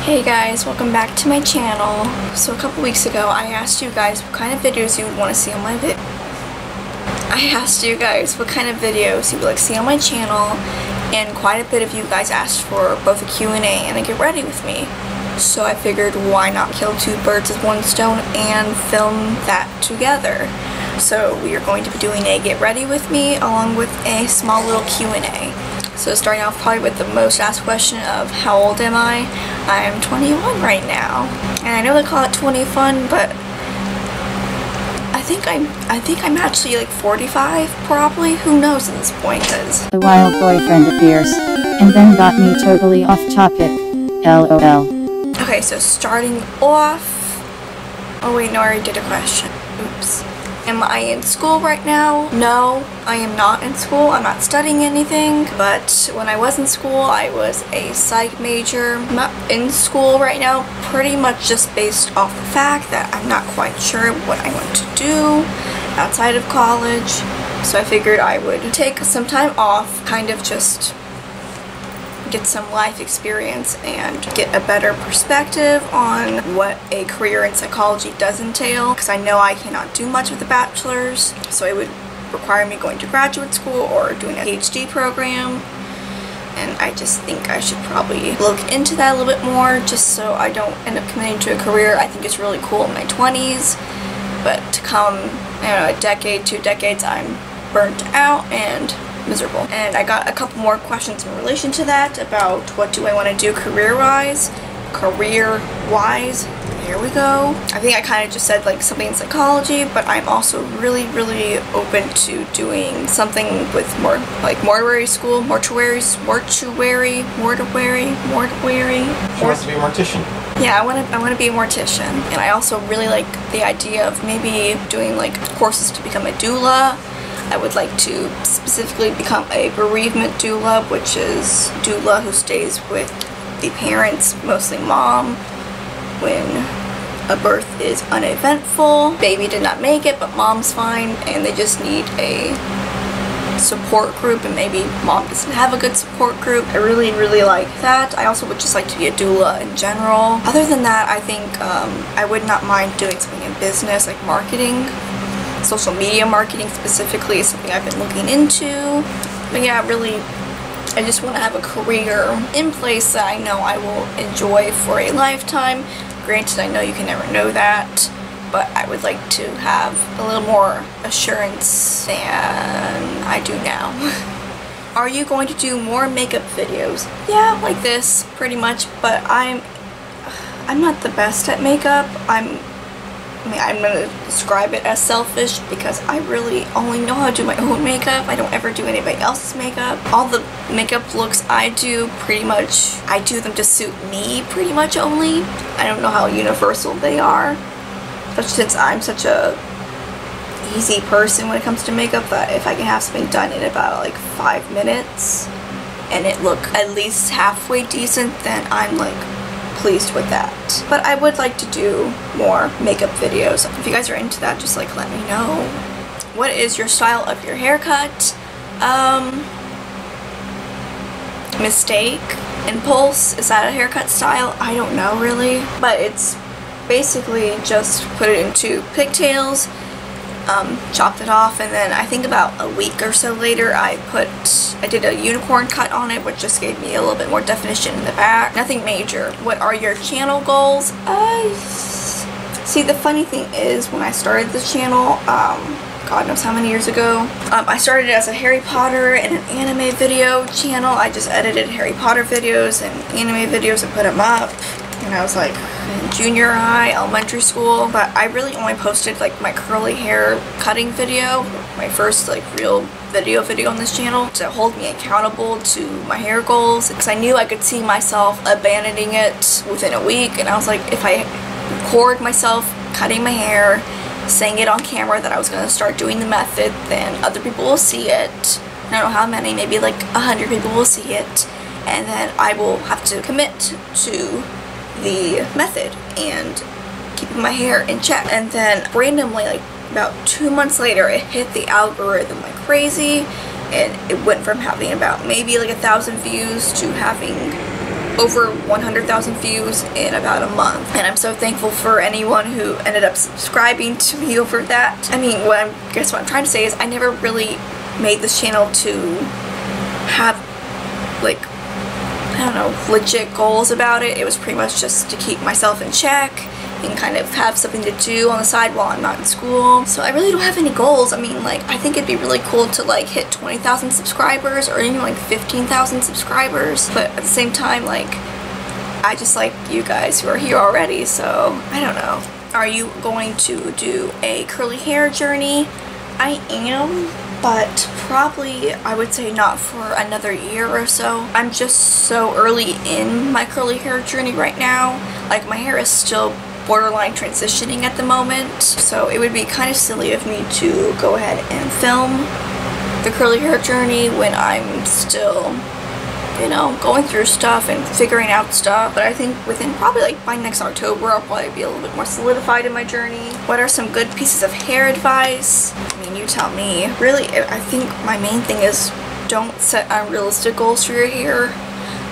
Hey guys, welcome back to my channel. So a couple weeks ago I asked you guys what kind of videos you would want to see on my channel, and quite a bit of you guys asked for both a Q&A and a get ready with me. So I figured why not kill two birds with one stone and film that together. So we are going to be doing a get ready with me along with a small little Q&A. So starting off probably with the most asked question of how old am I? I am 21 right now. And I know they call it 20 fun, but I think I'm actually like 45 probably. Who knows at this point, cause a wild boyfriend appears and then got me totally off topic. LOL. Okay, so starting off. Oh wait, no, I already did a question. Oops. Am I in school right now? No, I am not in school. I'm not studying anything, but when I was in school, I was a psych major. I'm not in school right now, pretty much just based off the fact that I'm not quite sure what I want to do outside of college. So I figured I would take some time off, kind of just get some life experience and get a better perspective on what a career in psychology does entail, because I know I cannot do much with a bachelor's, so it would require me going to graduate school or doing a PhD program, and I just think I should probably look into that a little bit more just so I don't end up committing to a career I think is really cool in my 20s, but to come, I don't know, a decade, 2 decades, I'm burnt out and miserable. And I got a couple more questions in relation to that about what do I want to do career-wise. Here we go. I think I kind of just said like something in psychology, but I'm also really open to doing something with more like mortuary school, mortuary. She wants to be a mortician. Yeah, I want to be a mortician, and I also really like the idea of maybe doing like courses to become a doula. I would like to specifically become a bereavement doula, which is doula who stays with the parents, mostly mom, when a birth is uneventful. Baby did not make it, but mom's fine, and they just need a support group, and maybe mom doesn't have a good support group. I really like that. I also would just like to be a doula in general. Other than that, I think I would not mind doing something in business, like marketing. Social media marketing specifically is something I've been looking into. But yeah, really, I just want to have a career in place that I know I will enjoy for a lifetime. Granted, I know you can never know that, but I would like to have a little more assurance than I do now. Are you going to do more makeup videos? Yeah, like this, pretty much, but I'm not the best at makeup. I'm going to describe it as selfish because I really only know how to do my own makeup. I don't ever do anybody else's makeup. All the makeup looks I do, pretty much, I do them to suit me pretty much only. I don't know how universal they are, especially since I'm such a easy person when it comes to makeup that if I can have something done in about like 5 minutes and it look at least halfway decent, then I'm like pleased with that. But I would like to do more makeup videos. If you guys are into that, just like let me know. What is your style of your haircut? Mistake? Impulse? Is that a haircut style? I don't know really. But it's basically just put it into pigtails, chopped it off, and then I think about a week or so later I did a unicorn cut on it, which just gave me a little bit more definition in the back. Nothing major. What are your channel goals? See, the funny thing is, when I started this channel, God knows how many years ago, I started as a Harry Potter and an anime video channel. I just edited Harry Potter videos and anime videos and put them up. And I was like in junior high, elementary school, but I really only posted like my curly hair cutting video, my first like real video on this channel, to hold me accountable to my hair goals, because I knew I could see myself abandoning it within a week. And I was like, if I record myself cutting my hair, saying it on camera that I was going to start doing the method, then other people will see it. I don't know how many, maybe like 100 people will see it, and then I will have to commit to the method and keeping my hair in check. And then randomly, like about 2 months later, it hit the algorithm like crazy, and it went from having about maybe like 1,000 views to having over 100,000 views in about a month, and I'm so thankful for anyone who ended up subscribing to me over that. I mean, what I'm trying to say is I never really made this channel to have, like, I don't know, legit goals about it. It was pretty much just to keep myself in check and kind of have something to do on the side while I'm not in school. So I really don't have any goals. I mean, like, I think it'd be really cool to like hit 20,000 subscribers or even like 15,000 subscribers. But at the same time, like, I just like you guys who are here already, so I don't know. Are you going to do a curly hair journey? I am, but probably I would say not for another year or so. I'm just so early in my curly hair journey right now. Like, my hair is still borderline transitioning at the moment, so it would be kind of silly of me to go ahead and film the curly hair journey when I'm still, you know, going through stuff and figuring out stuff. But I think within probably like by next October I'll probably be a little bit more solidified in my journey. What are some good pieces of hair advice? I mean, you tell me. Really, I think my main thing is don't set unrealistic goals for your hair.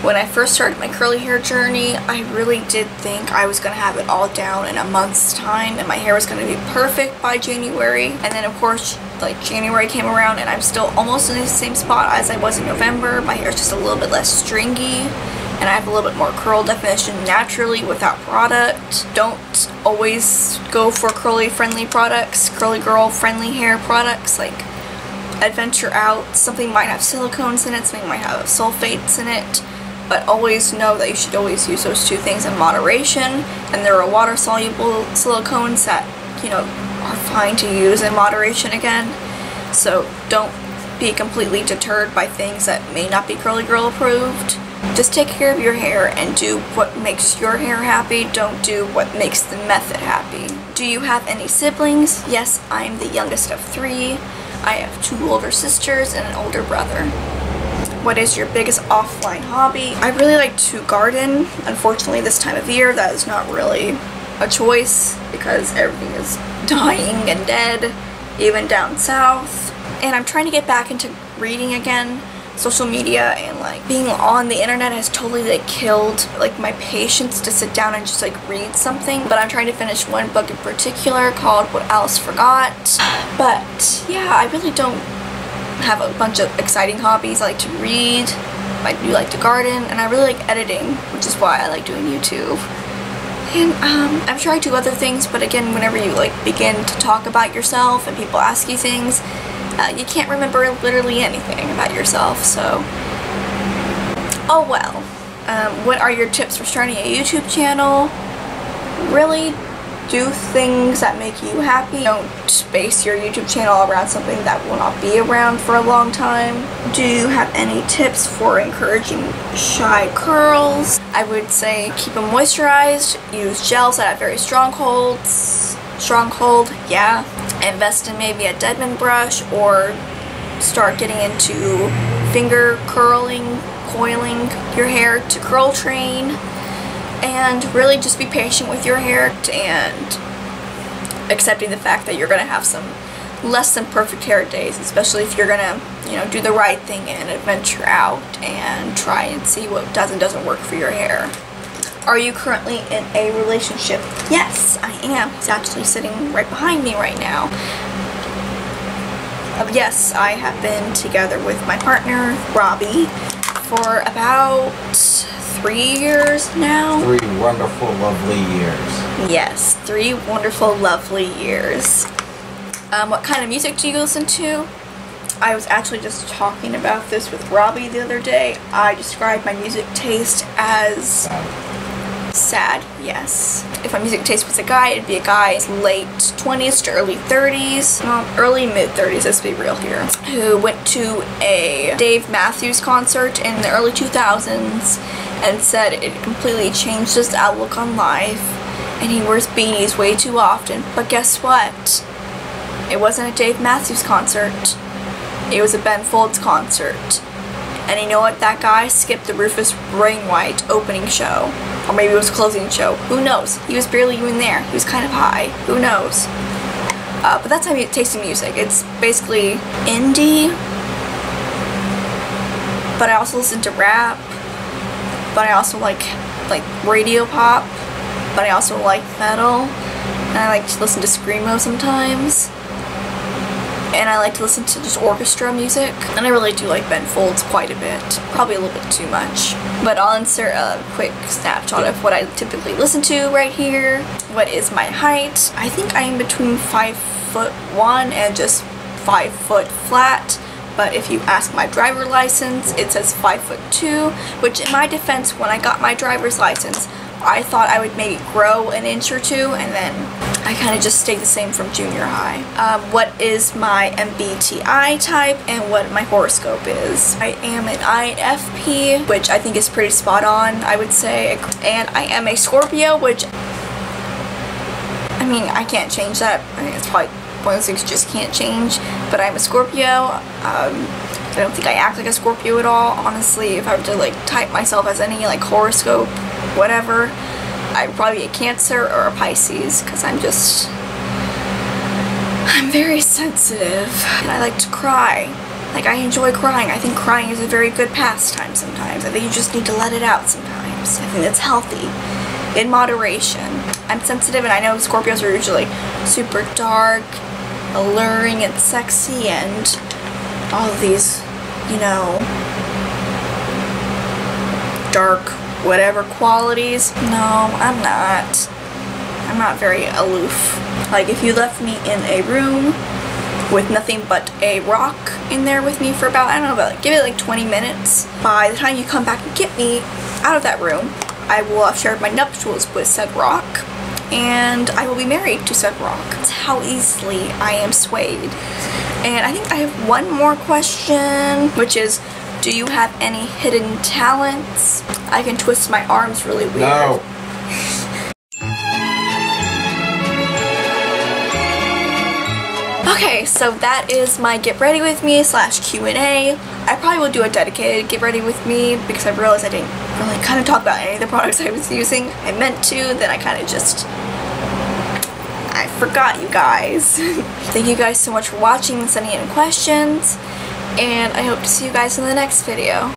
When I first started my curly hair journey, I really did think I was going to have it all down in a month's time and my hair was going to be perfect by January. And then of course, like, January came around and I'm still almost in the same spot as I was in November. My hair is just a little bit less stringy and I have a little bit more curl definition naturally without product. Don't always go for curly friendly products, curly girl friendly hair products. Like, adventure out. Something might have silicones in it, something might have sulfates in it. But always know that you should always use those two things in moderation, and there are water-soluble silicones that, you know, are fine to use in moderation again. So don't be completely deterred by things that may not be curly girl approved. Just take care of your hair and do what makes your hair happy. Don't do what makes the method happy. Do you have any siblings? Yes, I'm the youngest of 3. I have 2 older sisters and an older brother. What is your biggest offline hobby? I really like to garden. Unfortunately, this time of year, that is not really a choice because everything is dying and dead, even down south. And I'm trying to get back into reading again. Social media and like being on the internet has totally like killed like my patience to sit down and just like read something. But I'm trying to finish one book in particular called What Alice Forgot. But yeah, I really don't have a bunch of exciting hobbies. I like to read, I do like to garden, and I really like editing, which is why I like doing YouTube. And I'm sure I do other things, but again, whenever you like begin to talk about yourself and people ask you things, you can't remember literally anything about yourself, so oh well. What are your tips for starting a YouTube channel? Really do things that make you happy. Don't base your YouTube channel around something that will not be around for a long time. Do you have any tips for encouraging shy curls? I would say keep them moisturized, use gels that have very strong hold, yeah. Invest in maybe a Deadman brush or start getting into finger curling, coiling your hair to curl train. And really just be patient with your hair and accepting the fact that you're going to have some less than perfect hair days, especially if you're going to, you know, do the right thing and adventure out and try and see what does and doesn't work for your hair. Are you currently in a relationship? Yes, I am. He's actually sitting right behind me right now. Yes, I have been together with my partner, Robbie, for about 3 years now. 3 wonderful, lovely years. Yes, 3 wonderful, lovely years. What kind of music do you listen to? I was actually just talking about this with Robbie the other day. I described my music taste as sad, yes. If my music taste was a guy, it'd be a guy's late 20s to early 30s, well, early mid-30s, let's be real here, who went to a Dave Matthews concert in the early 2000s and said it completely changed his outlook on life, and he wears beanies way too often. But guess what? It wasn't a Dave Matthews concert. It was a Ben Folds concert. And you know what? That guy skipped the Rufus Wainwright opening show. Or maybe it was closing show. Who knows? He was barely even there. He was kind of high. Who knows? But that's my taste in music. It's basically indie. But I also listen to rap. but I also like radio pop, but I also like metal, and I like to listen to screamo sometimes, and I like to listen to just orchestra music, and I really do like Ben Folds quite a bit, probably a little bit too much, but I'll insert a quick snapshot of what I typically listen to right here. What is my height? I think I am between 5'1" and just 5 foot flat, but if you ask my driver license, it says 5'2", which in my defense, when I got my driver's license, I thought I would maybe grow an inch or two, and then I kind of just stayed the same from junior high. What is my MBTI type and what my horoscope is? I am an INFP, which I think is pretty spot on, I would say, and I am a Scorpio, which, I mean, I can't change that. I mean, it's probably one of those things you just can't change, but I'm a Scorpio. I don't think I act like a Scorpio at all. Honestly, if I were to like type myself as any like horoscope, whatever, I'd probably be a Cancer or a Pisces, because I'm very sensitive, and I like to cry. Like, I enjoy crying. I think crying is a very good pastime sometimes. I think you just need to let it out sometimes. I think that's healthy, in moderation. I'm sensitive, and I know Scorpios are usually super dark, alluring, and sexy, and all of these, you know, dark whatever qualities. No, I'm not. I'm not very aloof. Like, if you left me in a room with nothing but a rock in there with me for about, I don't know, about, like, give it like 20 minutes. By the time you come back and get me out of that room, I will have shared my nuptials with said rock, and I will be married to said rock. That's how easily I am swayed. And I think I have one more question, which is, do you have any hidden talents? I can twist my arms really weird. No. Okay, so that is my get ready with me / Q&A. I probably will do a dedicated get ready with me, because I realized I didn't really kind of talk about any of the products I was using. I meant to, then I kind of just, I forgot, you guys. Thank you guys so much for watching and sending in questions, and I hope to see you guys in the next video.